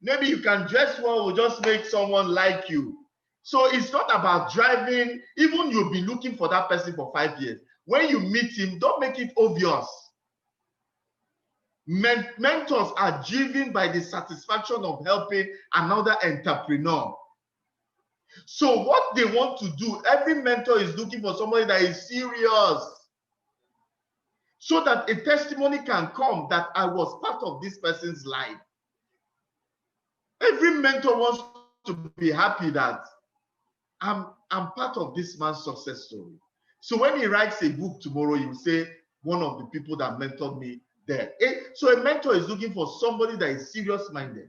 Maybe you can dress well will just make someone like you. So it's not about driving. Even you'll be looking for that person for 5 years. When you meet him, don't make it obvious. Mentors are driven by the satisfaction of helping another entrepreneur. So what they want to do, every mentor is looking for somebody that is serious, so that a testimony can come that I was part of this person's life. Every mentor wants to be happy that I'm part of this man's success story. So when he writes a book tomorrow, he will say, one of the people that mentored me there. So a mentor is looking for somebody that is serious-minded.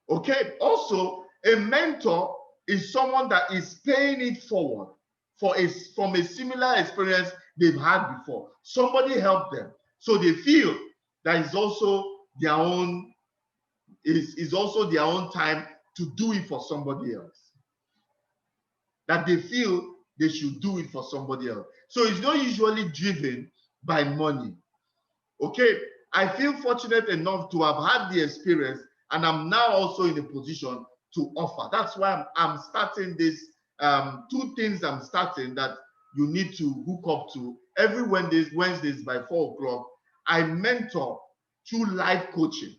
Okay, also, a mentor is someone that is paying it forward from a similar experience they've had before. Somebody helped them, so they feel that it's also their own, is also their own time to do it for somebody else. That they feel they should do it for somebody else. So it's not usually driven by money. Okay, I feel fortunate enough to have had the experience, and I'm now also in a position to offer. That's why I'm starting this. 2 things I'm starting that you need to hook up to. Every Wednesdays by 4 o'clock, I mentor through live coaching.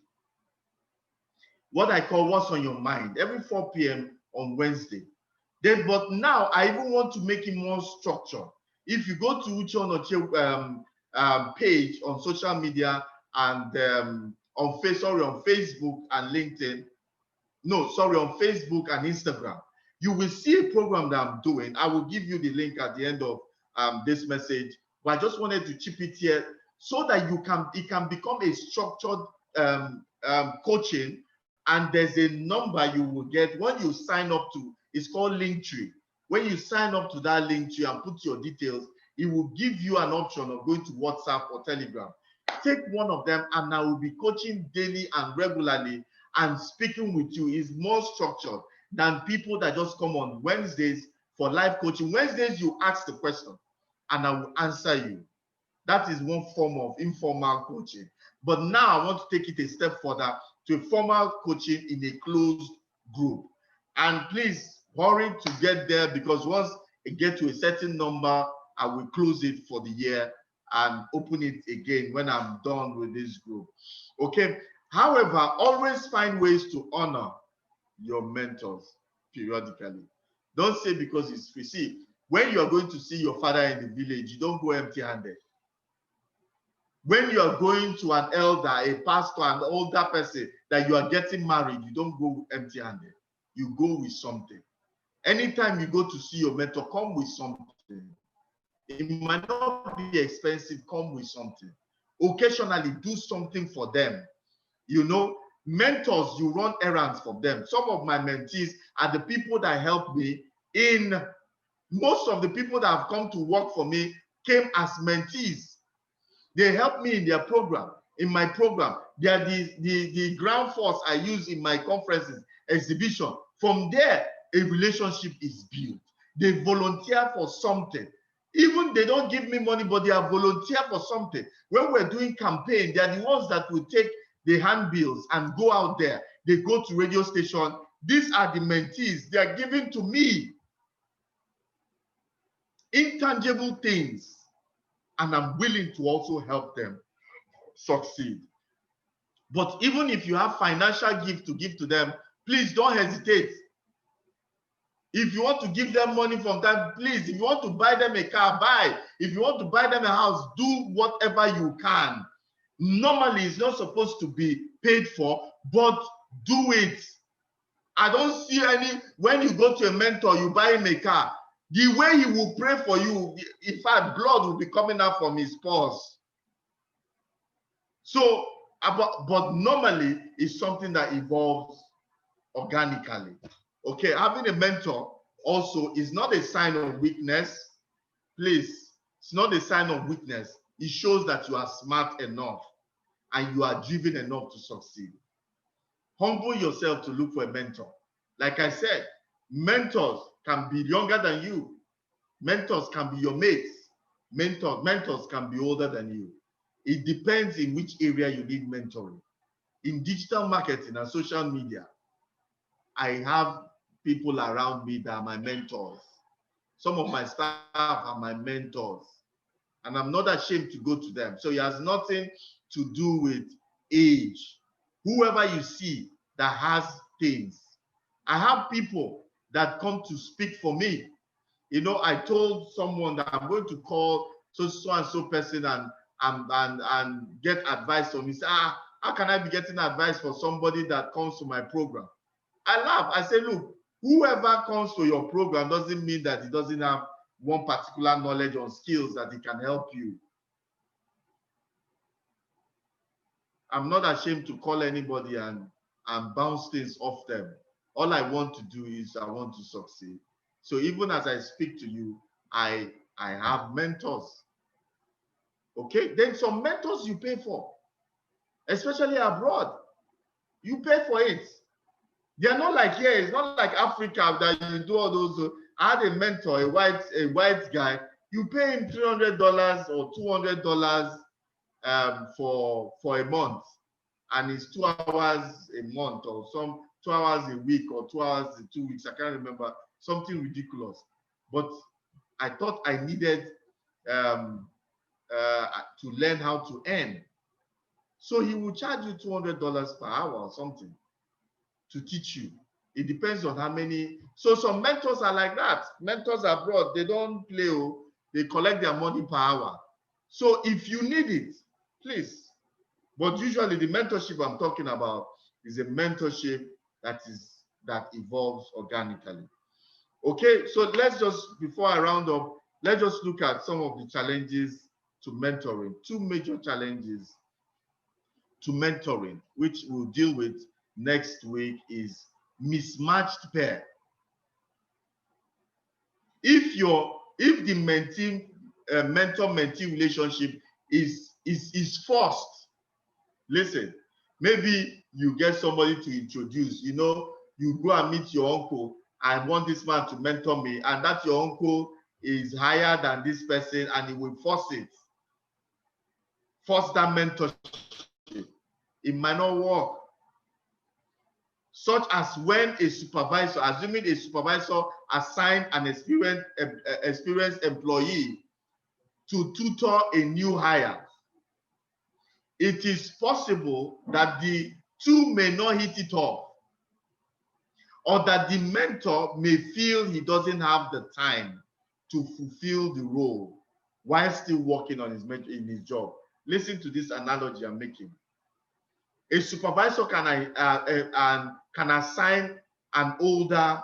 What I call What's on Your Mind, every 4 p.m. on Wednesday. But now I even want to make it more structured. If you go to Uche Onochie page on social media and on Facebook and LinkedIn, on Facebook and Instagram, you will see a program that I'm doing. I will give you the link at the end of this message, but I just wanted to chip it here so that it can become a structured coaching, and there's a number you will get when you sign up to. It's called Linktree. When you sign up to that Linktree and put your details, it will give you an option of going to WhatsApp or Telegram. Take one of them, and I will be coaching daily and regularly and speaking with you. Is more structured than people that just come on Wednesdays for live coaching. Wednesdays, you ask the question and I will answer you. That is one form of informal coaching. But now I want to take it a step further to a formal coaching in a closed group. And please hurry to get there, because once it gets to a certain number, I will close it for the year and open it again when I'm done with this group. Okay. However, always find ways to honor your mentors periodically. Don't say because it's free. See, when you are going to see your father in the village, you don't go empty-handed. When you are going to an elder, a pastor, an older person that you are getting married, you don't go empty-handed. You go with something. Anytime you go to see your mentor, come with something. It might not be expensive, come with something. Occasionally, do something for them. You know, mentors, you run errands for them. Some of my mentees are the people that help me in, most of the people that have come to work for me came as mentees. They help me in their program, in my program. They are the ground force I use in my conferences, exhibition. From there, a relationship is built. They volunteer for something. Even they don't give me money, but they are volunteer for something. When we're doing campaign, they are the ones that will take the handbills and go out there. They go to radio station. These are the mentees. They are giving to me intangible things, and I'm willing to also help them succeed. But even if you have financial gift to give to them, please don't hesitate. If you want to give them money from time, please. If you want to buy them a car, buy. If you want to buy them a house, do whatever you can. Normally, it's not supposed to be paid for, but do it. I don't see any, when you go to a mentor, you buy him a car, the way he will pray for you, in fact, blood will be coming out from his pores. So, but normally, it's something that evolves organically. Okay, having a mentor also is not a sign of weakness. Please, it's not a sign of weakness. It shows that you are smart enough and you are driven enough to succeed. Humble yourself to look for a mentor. Like I said, mentors can be younger than you. Mentors can be your mates. Mentors can be older than you. It depends in which area you need mentoring. In digital marketing and social media, I have people around me that are my mentors. Some of my staff are my mentors, and I'm not ashamed to go to them. So it has nothing to do with age. Whoever you see that has things. I have people that come to speak for me. You know, I told someone that I'm going to call so and so person and get advice from me. Say, how can I be getting advice for somebody that comes to my program? I laugh. I say, look, whoever comes to your program doesn't mean that he doesn't have one particular knowledge or skills that he can help you. I'm not ashamed to call anybody and bounce things off them. All I want to do is I want to succeed. So even as I speak to you, I have mentors. Okay, then some mentors you pay for, especially abroad. You pay for it. They are not like here. It's not like Africa that you do all those. I had a mentor, a white guy. You pay him $300 or $200 for a month, and it's 2 hours a month or 2 hours a week or 2 hours in 2 weeks. I can't remember, something ridiculous. But I thought I needed to learn how to earn. So he will charge you $200 per hour or something to teach you. It depends on how many. So some mentors are like that. Mentors abroad, they don't play. They collect their money per hour. So if you need it, please. But usually the mentorship I'm talking about is a mentorship that evolves organically. Okay, so let's just, before I round up, let's just look at some of the challenges to mentoring. 2 major challenges to mentoring, which we'll deal with next week, is mismatched pair. If the mentor-mentee relationship is forced, listen, maybe you get somebody to introduce, you know, you go and meet your uncle, I want this man to mentor me, and that your uncle is higher than this person, and he will force that mentorship. It might not work. Such as when a supervisor, assuming a supervisor assigned an experienced employee to tutor a new hire, it is possible that the two may not hit it off, or that the mentor may feel he doesn't have the time to fulfill the role while still working on his job. Listen to this analogy I'm making. A supervisor can assign an older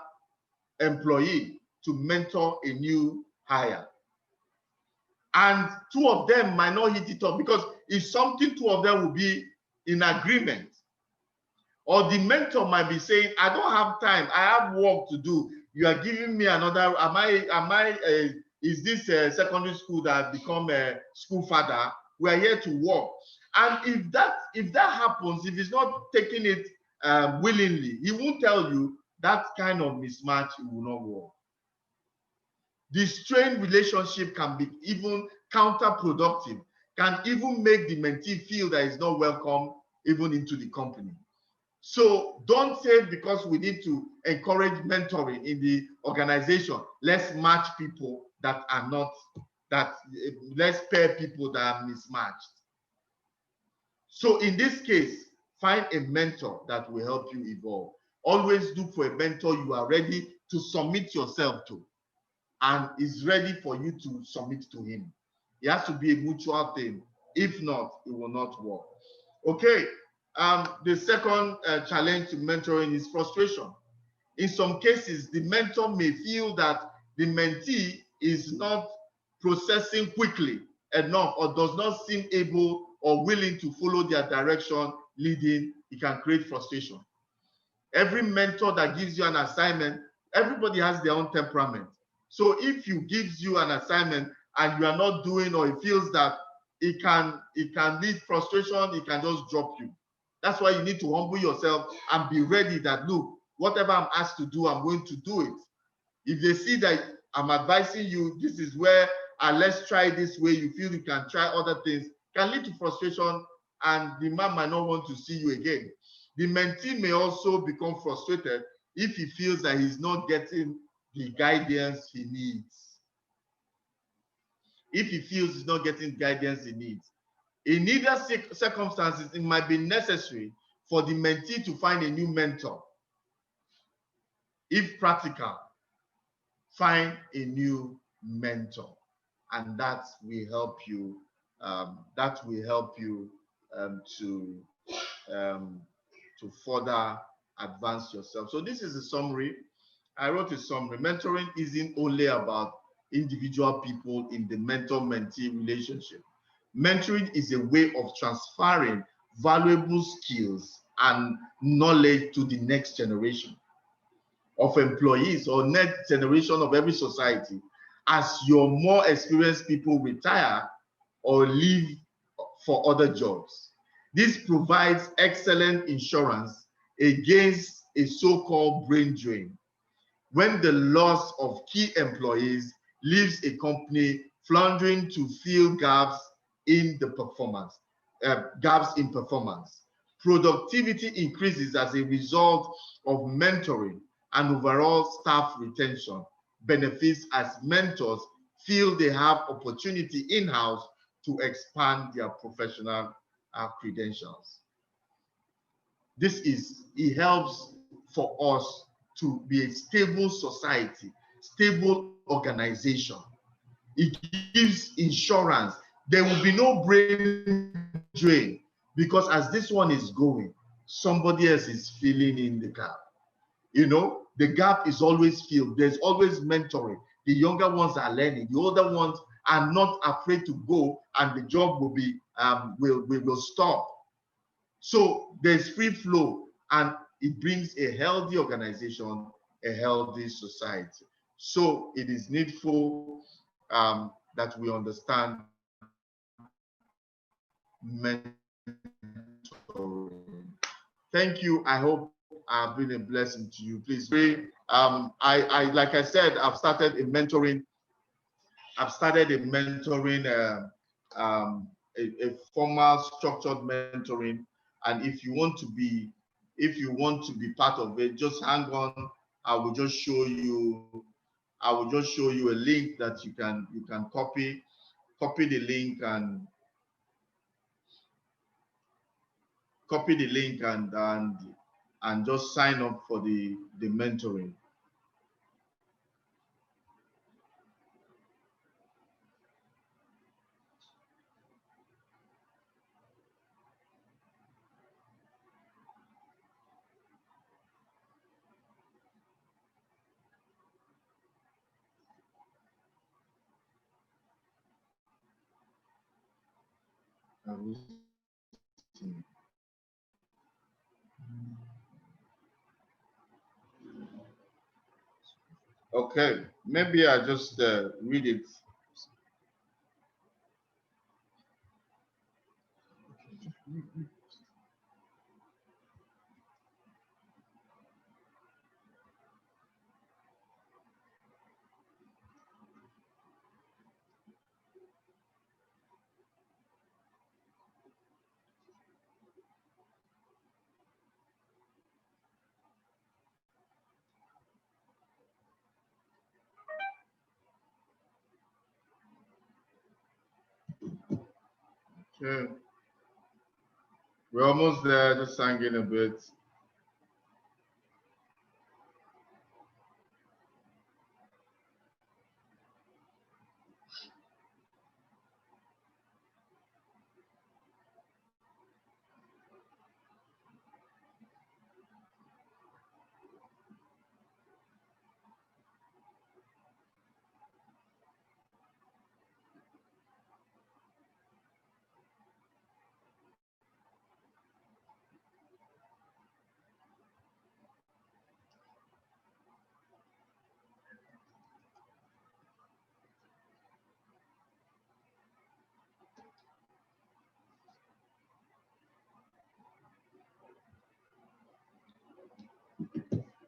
employee to mentor a new hire. And 2 of them might not hit it up because it's something 2 of them will be in agreement. Or the mentor might be saying, I don't have time, I have work to do. You are giving me another, is this a secondary school that become a school father? We are here to work. And if that happens, if he's not taking it willingly, he won't tell you. That kind of mismatch will not work. The strained relationship can be even counterproductive, can even make the mentee feel that he's not welcome even into the company. So don't say because we need to encourage mentoring in the organization, let's match people that are not, let's pair people that are mismatched. So in this case, find a mentor that will help you evolve. Always look for a mentor you are ready to submit yourself to and is ready for you to submit to him. It has to be a mutual thing. If not, it will not work. Okay, the second challenge to mentoring is frustration. In some cases, the mentor may feel that the mentee is not processing quickly enough or does not seem able or willing to follow their direction leading. It can create frustration. Every mentor that gives you an assignment Everybody has their own temperament. So if you gives you an assignment and you are not doing, or it feels that it can lead frustration, it can just drop you. That's why you need to humble yourself and be ready that, look, whatever I'm asked to do, I'm going to do it. If they see that I'm advising you, this is where, let's try this way, you feel you can try other things, can lead to frustration, and the man might not want to see you again. The mentee may also become frustrated if he feels that he's not getting the guidance he needs. If he feels he's not getting guidance he needs. In either circumstances, it might be necessary for the mentee to find a new mentor. If practical, find a new mentor, and that will help you. To further advance yourself. So this is a summary. I wrote a summary. Mentoring isn't only about individual people in the mentor-mentee relationship. Mentoring is a way of transferring valuable skills and knowledge to the next generation of employees, or next generation of every society, as your more experienced people retire or leave for other jobs. This provides excellent insurance against a so-called brain drain, when the loss of key employees leaves a company floundering to fill gaps in performance. Productivity increases as a result of mentoring, and overall staff retention benefits as mentors feel they have opportunity in-house to expand their professional credentials. It helps for us to be a stable society, stable organization. It gives insurance. There will be no brain drain, because as this one is going, somebody else is filling in the gap. You know, the gap is always filled. There's always mentoring. The younger ones are learning. The older ones are not afraid to go, and the job will be will stop. So there's free flow, and it brings a healthy organization, a healthy society. So it is needful that we understand mentoring. Thank you. I hope I've been a blessing to you. Please pray. Like I said, I've started a mentoring. A formal structured mentoring, and if you want to be part of it, just hang on. I will just show you a link that you can copy the link and just sign up for the mentoring. Okay, maybe I just read it. Okay, we're almost there. Just hanging a bit.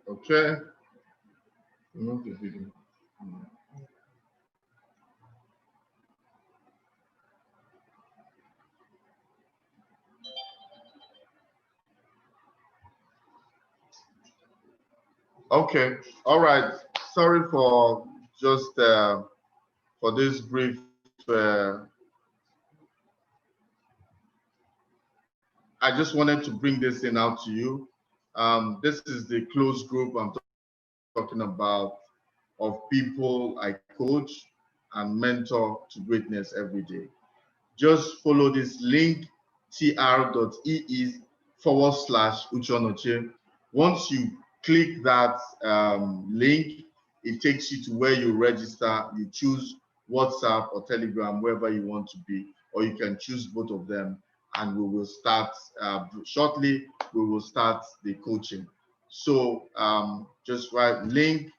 Okay. Remove the video. Okay. All right. Sorry for just for this brief. I just wanted to bring this in out to you. This is the closed group I'm talking about of people I coach and mentor to greatness every day. Just follow this link tr.ee/Uchonoche. Once you click that link, it takes you to where you register. You choose WhatsApp or Telegram, wherever you want to be, or you can choose both of them. And we will start shortly. We will start the coaching. So just write link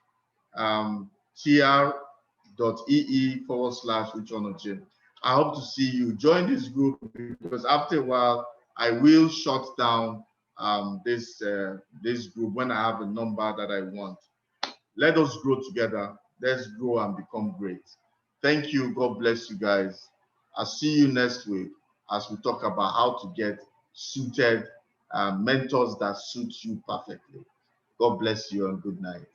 tr.ee/Uchonoche. I hope to see you join this group, because after a while I will shut down this group when I have a number that I want. Let us grow together. Let's grow and become great. Thank you. God bless you guys. I'll see you next week as we talk about how to get suited mentors that suit you perfectly. God bless you and good night.